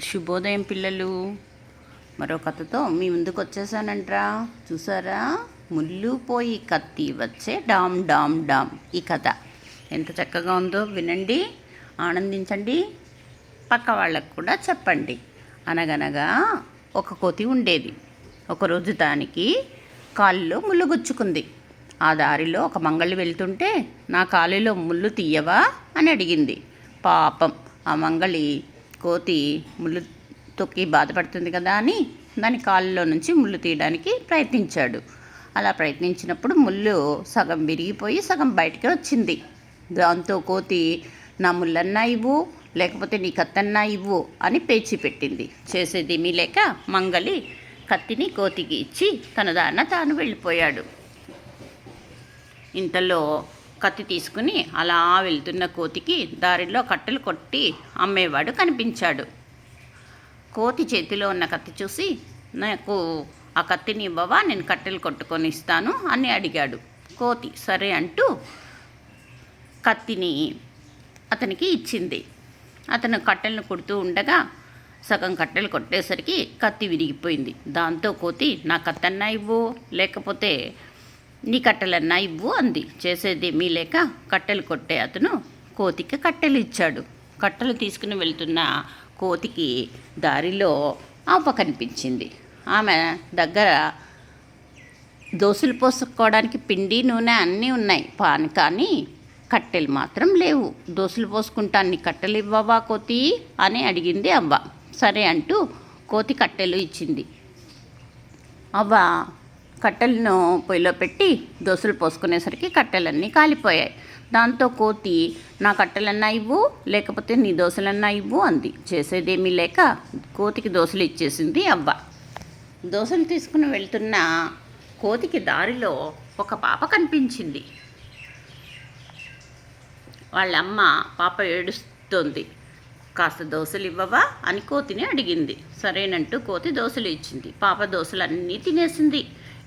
శుభోదయం పిల్లలు. మరో కథతో మీ ముందుకు వచ్చేసానంట్రా. చూసారా? ముళ్ళు పోయి కత్తి వచ్చే డామ్ డామ్ డామ్. ఈ కథ ఎంత చక్కగా ఉందో వినండి, ఆనందించండి, పక్క వాళ్ళకు కూడా చెప్పండి. అనగనగా ఒక కోతి ఉండేది. ఒకరోజు దానికి కాలులో ముళ్ళు గుచ్చుకుంది. ఆ దారిలో ఒక మంగళి వెళ్తుంటే, నా కాలులో ముళ్ళు తీయవా అని అడిగింది. పాపం ఆ మంగళి కోతి ముళ్ళు తొక్కి బాధపడుతుంది కదా అని దాని కాళ్ళలో నుంచి ముళ్ళు తీయడానికి ప్రయత్నించాడు. అలా ప్రయత్నించినప్పుడు ముళ్ళు సగం విరిగిపోయి సగం బయటికి వచ్చింది. దాంతో కోతి, నా ముళ్ళన్నా ఇవ్వు, లేకపోతే నీ కత్తన్నా ఇవ్వు అని పేచి పెట్టింది. చేసేదేమీ లేక మంగళి కత్తిని కోతికి ఇచ్చి తన దారిన తాను వెళ్ళిపోయాడు. ఇంతలో కత్తి తీసుకుని అలా వెళ్తున్న కోతికి దారిలో కట్టెలు కొట్టి అమ్మేవాడు కనిపించాడు. కోతి చేతిలో ఉన్న కత్తి చూసి, నాకు ఆ కత్తిని ఇవ్వవా, నేను కట్టెలు కొట్టుకొని ఇస్తాను అని అడిగాడు. కోతి సరే అంటూ కత్తిని అతనికి ఇచ్చింది. అతను కట్టెలను కొడుతూ ఉండగా సగం కట్టెలు కొట్టేసరికి కత్తి విరిగిపోయింది. దాంతో కోతి, నా కత్తన్నా ఇవ్వు, లేకపోతే నీ కట్టెలన్నా ఇవ్వు అంది. చేసేదేమీ లేక కట్టెలు కొట్టే అతను కోతికి కట్టెలు ఇచ్చాడు. కట్టెలు తీసుకుని వెళ్తున్న కోతికి దారిలో ఆప కనిపించింది. ఆమె దగ్గర దోశలు పోసుకోవడానికి పిండి, నూనె అన్నీ ఉన్నాయి, కానీ కట్టెలు మాత్రం లేవు. దోశలు పోసుకుంటాను, నీ కట్టెలు ఇవ్వవా కోతి అని అడిగింది అవ్వ. సరే అంటూ కోతి కట్టెలు ఇచ్చింది. అవ్వ కట్టెలను పొయ్యిలో పెట్టి దోశలు పోసుకునేసరికి కట్టెలన్నీ కాలిపోయాయి. దాంతో కోతి, నా కట్టెలన్నా ఇవ్వు, లేకపోతే నీ దోశలన్నా ఇవ్వు అంది. చేసేదేమీ లేక కోతికి దోశలు ఇచ్చేసింది అవ్వ. దోశలు తీసుకుని వెళ్తున్న కోతికి దారిలో ఒక పాప కనిపించింది. వాళ్ళమ్మ పాప ఏడుస్తోంది. కాస్త దోశలు ఇవ్వవా అని కోతిని అడిగింది. సరేనంటూ కోతి దోశలు ఇచ్చింది. పాప దోశలన్నీ తినేసింది,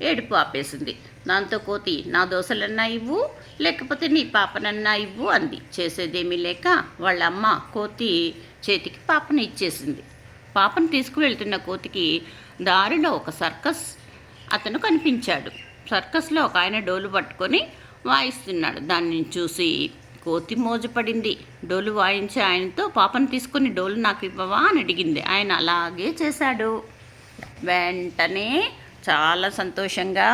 ఏడుపు ఆపేసింది. దాంతో కోతి, నా దోశలన్నా ఇవ్వు, లేకపోతే నీ పాపనన్నా ఇవ్వు అంది. చేసేదేమీ లేక వాళ్ళ అమ్మ కోతి చేతికి పాపను ఇచ్చేసింది. పాపను తీసుకువెళ్తున్న కోతికి దారిలో ఒక సర్కస్ అతను కనిపించాడు. సర్కస్లో ఒక ఆయన డోలు పట్టుకొని వాయిస్తున్నాడు. దాన్ని చూసి కోతి మోజుపడింది. డోలు వాయించి ఆయనతో, పాపను తీసుకుని డోలు నాకు ఇవ్వవా అని అడిగింది. ఆయన అలాగే చేశాడు. వెంటనే చాలా సంతోషంగా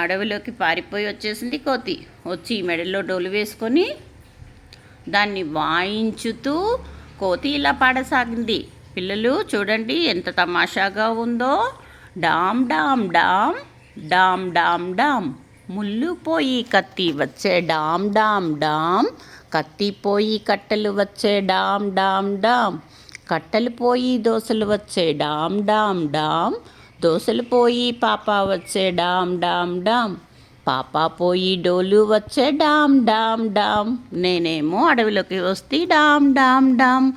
అడవిలోకి పారిపోయి వచ్చేసింది కోతి. వచ్చి మెడలో డోలు వేసుకొని దాన్ని వాయించుతూ కోతి ఇలా పాడసాగింది. పిల్లలు చూడండి ఎంత తమాషాగా ఉందో. డామ్ డామ్ డామ్, డామ్ డామ్ డామ్, ముళ్ళు పోయి కత్తి వచ్చే డామ్ డామ్ డామ్, కత్తి పోయి కట్టెలు వచ్చే డామ్ డామ్ డామ్, కట్టెలు పోయి దోశలు వచ్చే డామ్ డామ్ డామ్, దోశలు పోయి పాప వచ్చే డామ్ డామ్ డామ్, పాప పోయి డోలు వచ్చే డామ్ డామ్ డామ్, నేనేమో అడవిలోకి వస్తే డామ్ డామ్ డామ్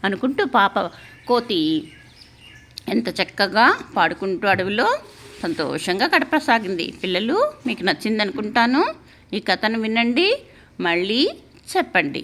అనుకుంటూ కోతి ఎంత చక్కగా పాడుకుంటూ అడవిలో సంతోషంగా గడపసాగింది. పిల్లలు మీకు నచ్చింది అనుకుంటాను. ఈ కథను వినండి, మళ్ళీ చెప్పండి.